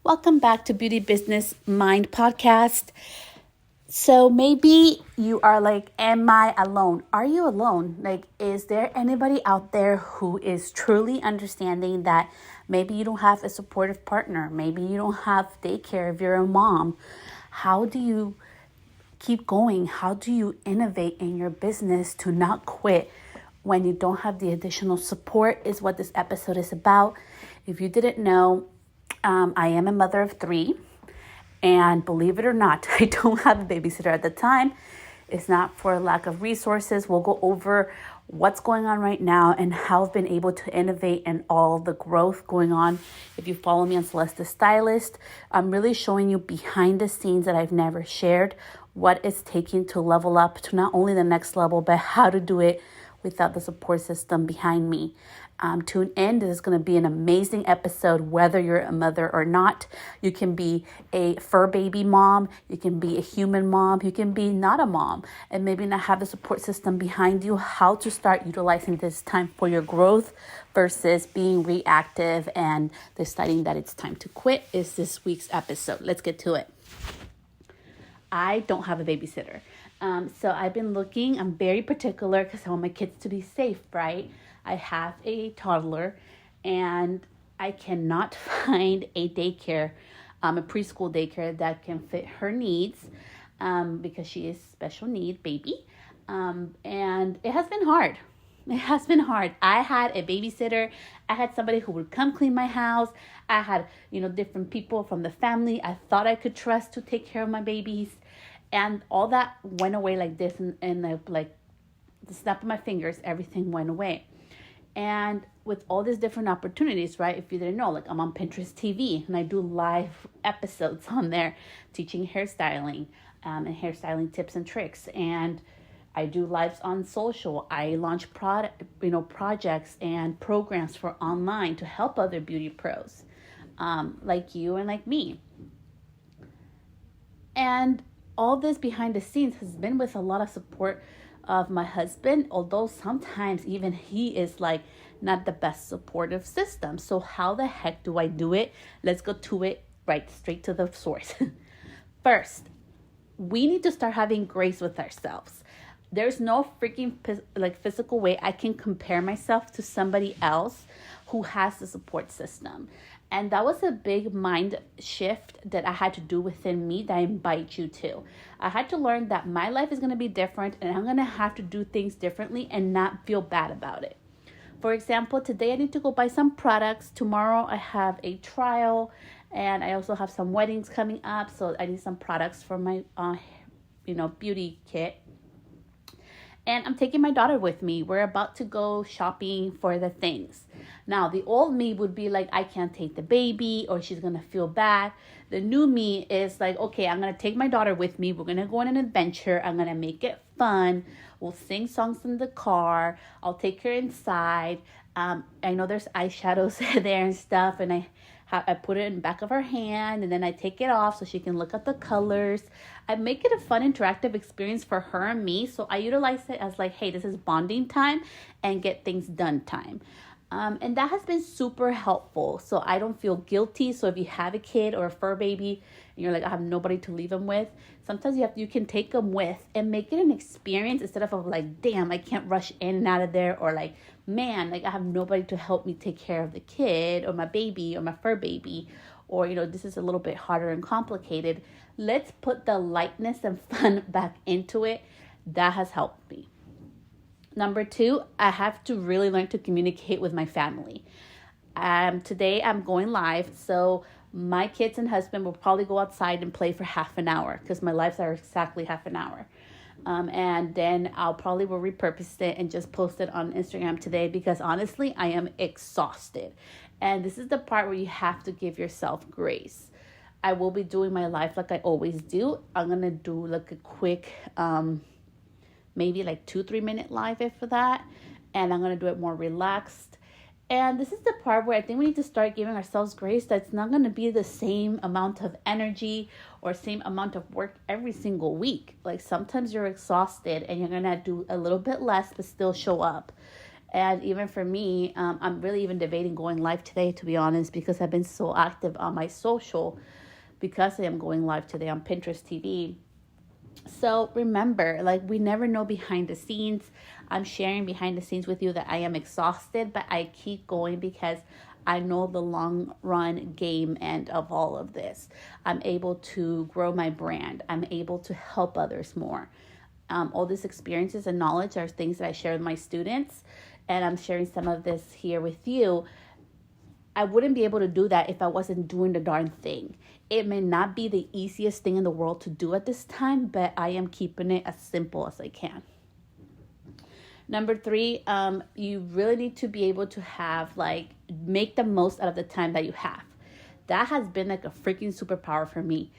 Welcome back to Beauty Business Mind Podcast. So maybe you are like, am I alone? Are you alone? Like, is there anybody out there who is truly understanding that maybe you don't have a supportive partner? Maybe you don't have daycare if you're a mom. How do you keep going? How do you innovate in your business to not quit when you don't have the additional support is what this episode is about. If you didn't know, I am a mother of three. And believe it or not, I don't have a babysitter at the time. It's not for lack of resources. We'll go over what's going on right now and how I've been able to innovate and all the growth going on. If you follow me on Celeste the Stylist, I'm really showing you behind the scenes that I've never shared, what it's taking to level up to not only the next level, but how to do it without the support system behind me. Tune in. This is going to be an amazing episode, whether you're a mother or not. You can be a fur baby mom. You can be a human mom. You can be not a mom and maybe not have the support system behind you. How to start utilizing this time for your growth versus being reactive and deciding that it's time to quit is this week's episode. Let's get to it. I don't have a babysitter. So I've been looking. I'm very particular because I want my kids to be safe, right? I have a toddler and I cannot find a daycare, a preschool daycare that can fit her needs because she is special need baby. And it has been hard. It has been hard. I had a babysitter. I had somebody who would come clean my house. I had, different people from the family I thought I could trust to take care of my babies. And all that went away like this. And like the snap of my fingers, everything went away. And with all these different opportunities, right? If you didn't know, like I'm on Pinterest TV and I do live episodes on there teaching hairstyling and hairstyling tips and tricks. And I do lives on social. I launch projects and programs for online to help other beauty pros like you and like me. And all this behind the scenes has been with a lot of support of my husband, although sometimes even he is like not the best supportive system. So how the heck do I do it? Let's go to it right straight to the source. First, we need to start having grace with ourselves. There's no freaking physical way I can compare myself to somebody else who has the support system. And that was a big mind shift that I had to do within me that I invite you to. I had to learn that my life is going to be different and I'm going to have to do things differently and not feel bad about it. For example, today I need to go buy some products. Tomorrow I have a trial and I also have some weddings coming up. So I need some products for my, beauty kit. And I'm taking my daughter with me. We're about to go shopping for the things. Now, the old me would be like, I can't take the baby or she's going to feel bad. The new me is like, okay, I'm going to take my daughter with me. We're going to go on an adventure. I'm going to make it fun. We'll sing songs in the car. I'll take her inside. I know there's eyeshadows there and stuff. And I put it in the back of her hand and then I take it off so she can look at the colors. I make it a fun interactive experience for her and me. So I utilize it as like, hey, this is bonding time and get things done time. And that has been super helpful. So I don't feel guilty. So if you have a kid or a fur baby and you're like, I have nobody to leave them with, sometimes you can take them with and make it an experience instead of like, damn, I can't rush in and out of there. Or like, man, like I have nobody to help me take care of the kid or my baby or my fur baby. Or, this is a little bit harder and complicated. Let's put the lightness and fun back into it. That has helped me. Number 2, I have to really learn to communicate with my family. Today I'm going live, so my kids and husband will probably go outside and play for half an hour because my lives are exactly half an hour. And then I'll probably will repurpose it and just post it on Instagram today because honestly, I am exhausted. And this is the part where you have to give yourself grace. I will be doing my life like I always do. I'm going to do like a quick, maybe like 2-3 minute live for that. And I'm going to do it more relaxed. And this is the part where I think we need to start giving ourselves grace. That's not going to be the same amount of energy or same amount of work every single week. Like sometimes you're exhausted and you're going to do a little bit less, but still show up. And even for me, I'm really even debating going live today, to be honest, because I've been so active on my social because I am going live today on Pinterest TV. So remember, like, we never know behind the scenes. I'm sharing behind the scenes with you that I am exhausted, but I keep going because I know the long run game end of all of this. I'm able to grow my brand. I'm able to help others more. All these experiences and knowledge are things that I share with my students, and I'm sharing some of this here with you. I wouldn't be able to do that if I wasn't doing the darn thing. It may not be the easiest thing in the world to do at this time, but I am keeping it as simple as I can. Number 3, you really need to be able to have, like, make the most out of the time that you have. That has been like a freaking superpower for me.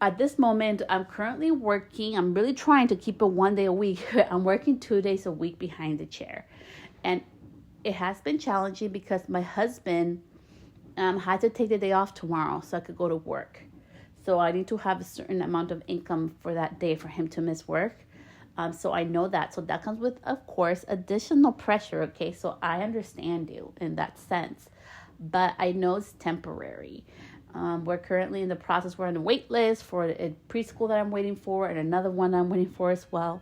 At this moment, I'm currently working. I'm really trying to keep it 1 day a week. I'm working 2 days a week behind the chair. And it has been challenging because my husband had to take the day off tomorrow so I could go to work. So I need to have a certain amount of income for that day for him to miss work. So I know that. So that comes with, of course, additional pressure. Okay, so I understand you in that sense. But I know it's temporary. We're currently in the process. We're on a wait list for a preschool that I'm waiting for and another one I'm waiting for as well.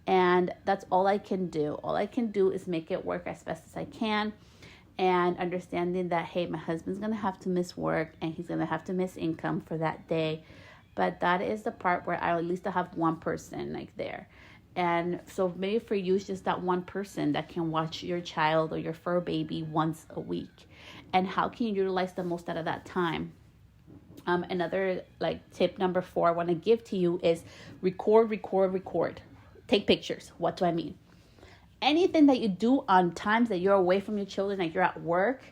And that's all I can do. All I can do is make it work as best as I can. And understanding that, hey, my husband's going to have to miss work and he's going to have to miss income for that day. But that is the part where I at least have one person like there. And so maybe for you, it's just that one person that can watch your child or your fur baby once a week. And how can you utilize the most out of that time? Another like tip number 4 I want to give to you is record. Take pictures. What do I mean? Anything that you do on times that you're away from your children, like you're at work,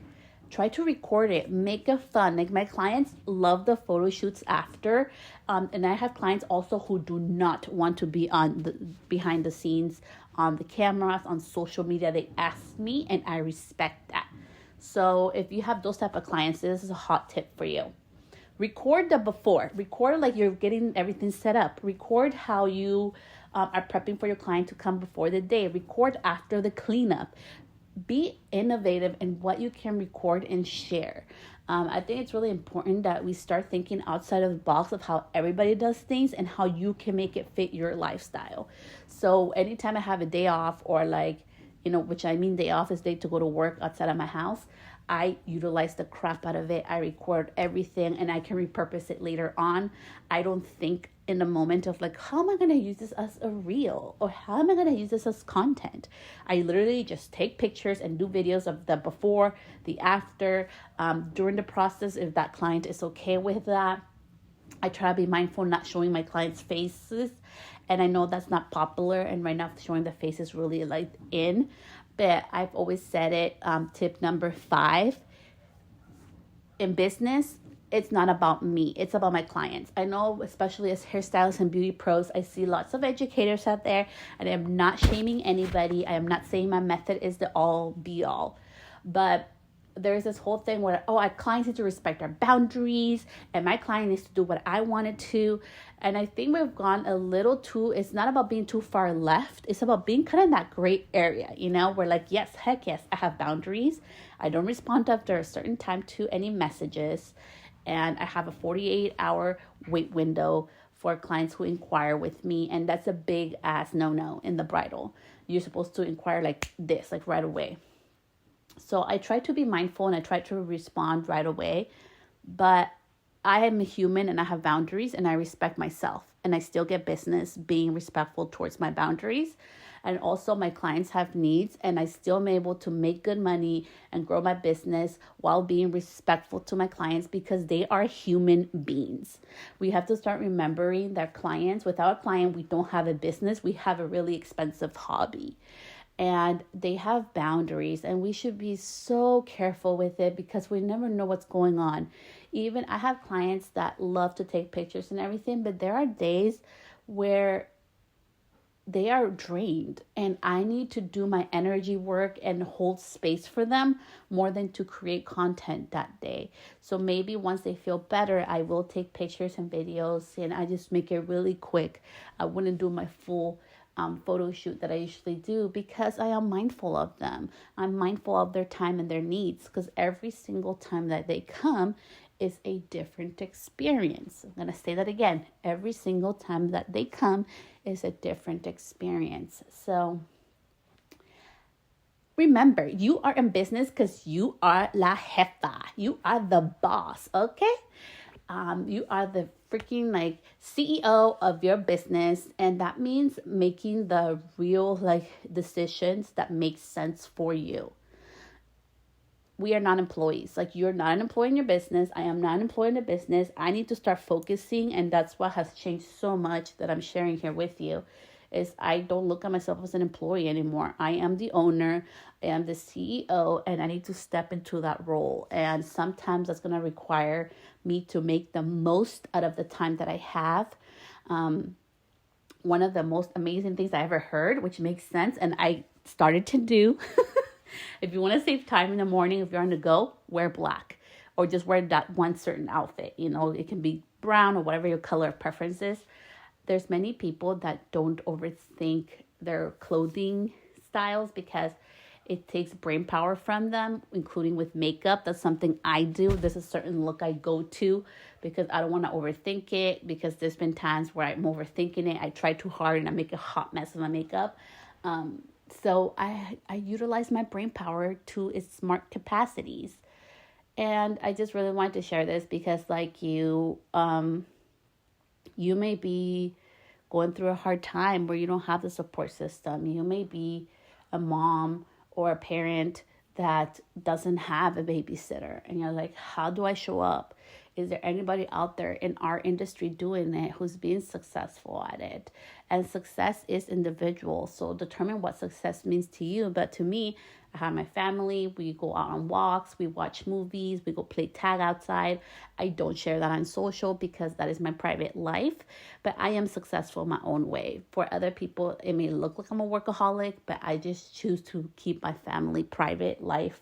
try to record it. Make it fun. Like, my clients love the photo shoots after. And I have clients also who do not want to be on the behind the scenes, on the cameras, on social media. They ask me, and I respect that. So if you have those type of clients, this is a hot tip for you. Record the before. Record like you're getting everything set up. Record how you are prepping for your client to come before the day. Record after the cleanup. Be innovative in what you can record and share. I think it's really important that we start thinking outside of the box of how everybody does things and how you can make it fit your lifestyle. So anytime I have a day off, or like, which I mean day off is day to go to work outside of my house, I utilize the crap out of it. I record everything and I can repurpose it later on. I don't think in the moment of like, how am I going to use this as a reel? Or how am I going to use this as content? I literally just take pictures and do videos of the before, the after, during the process, if that client is okay with that. I try to be mindful not showing my clients' faces. And I know that's not popular. And right now showing the face is really like in. But I've always said it, tip number 5, in business, it's not about me. It's about my clients. I know, especially as hairstylists and beauty pros, I see lots of educators out there, and I am not shaming anybody. I am not saying my method is the all be all. But there's this whole thing where, our clients need to respect our boundaries, and my client needs to do what I wanted to. And I think we've gone a little too, it's not about being too far left. It's about being kind of in that gray area, We're like, yes, heck yes, I have boundaries. I don't respond after a certain time to any messages. And I have a 48-hour wait window for clients who inquire with me. And that's a big ass no-no in the bridal. You're supposed to inquire like this, like right away. So I try to be mindful and I try to respond right away. But I am a human and I have boundaries and I respect myself. And I still get business being respectful towards my boundaries. And also my clients have needs and I still am able to make good money and grow my business while being respectful to my clients because they are human beings. We have to start remembering that clients, without a client, we don't have a business. We have a really expensive hobby. And they have boundaries and we should be so careful with it because we never know what's going on. Even I have clients that love to take pictures and everything, but there are days where they are drained and I need to do my energy work and hold space for them more than to create content that day. So maybe once they feel better, I will take pictures and videos and I just make it really quick. I wouldn't do my full photo shoot that I usually do, because I am mindful of them. I'm mindful of their time and their needs, because every single time that they come is a different experience. I'm going to say that again. Every single time that they come is a different experience. So remember, you are in business because you are la jefa. You are the boss, okay? You are the freaking CEO of your business, and that means making the real decisions that make sense for you. We are not employees. You're not an employee in your business. I am not an employee in the business. I need to start focusing, and that's what has changed so much that I'm sharing here with you, is I don't look at myself as an employee anymore. I am the owner, I am the CEO, and I need to step into that role. And sometimes that's going to require me to make the most out of the time that I have. One of the most amazing things I ever heard, which makes sense, and I started to do, if you want to save time in the morning, if you're on the go, wear black, or just wear that one certain outfit. It can be brown or whatever your color of preference is. There's many people that don't overthink their clothing styles because it takes brain power from them, including with makeup. That's something I do. There's a certain look I go to because I don't want to overthink it, because there's been times where I'm overthinking it. I try too hard and I make a hot mess of my makeup. So I utilize my brain power to its smart capacities. And I just really wanted to share this because you may be going through a hard time where you don't have the support system. You may be a mom or a parent that doesn't have a babysitter. And you're like, how do I show up? Is there anybody out there in our industry doing it who's being successful at it? And success is individual. So determine what success means to you. But to me, I have my family. We go out on walks. We watch movies. We go play tag outside. I don't share that on social because that is my private life. But I am successful my own way. For other people, it may look like I'm a workaholic, but I just choose to keep my family life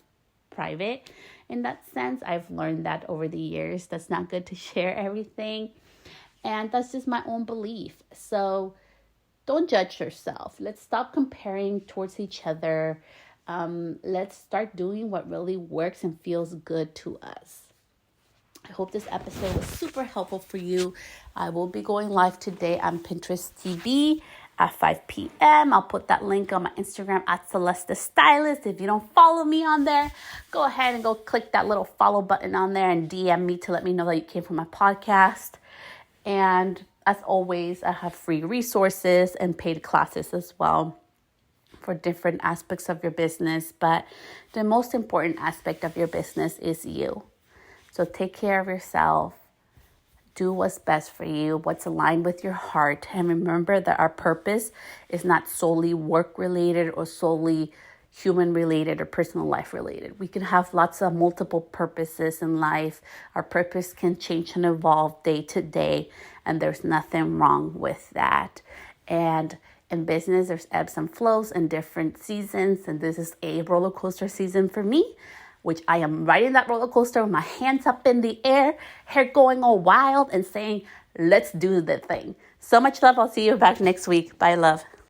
private. In that sense, I've learned that over the years. That's not good to share everything. And that's just my own belief. So don't judge yourself. Let's stop comparing towards each other. Let's start doing what really works and feels good to us. I hope this episode was super helpful for you. I will be going live today on Pinterest TV at 5 p.m. I'll put that link on my Instagram at Celeste Stylist. If you don't follow me on there, go ahead and go click that little follow button on there and DM me to let me know that you came from my podcast. And as always, I have free resources and paid classes as well for different aspects of your business. But the most important aspect of your business is you. So take care of yourself. Do what's best for you, what's aligned with your heart. And remember that our purpose is not solely work related or solely human related or personal life related. We can have lots of multiple purposes in life. Our purpose can change and evolve day to day, and there's nothing wrong with that. And in business, there's ebbs and flows and different seasons, and this is a roller coaster season for me, which I am riding that roller coaster with my hands up in the air, hair going all wild and saying, let's do the thing. So much love. I'll see you back next week. Bye, love.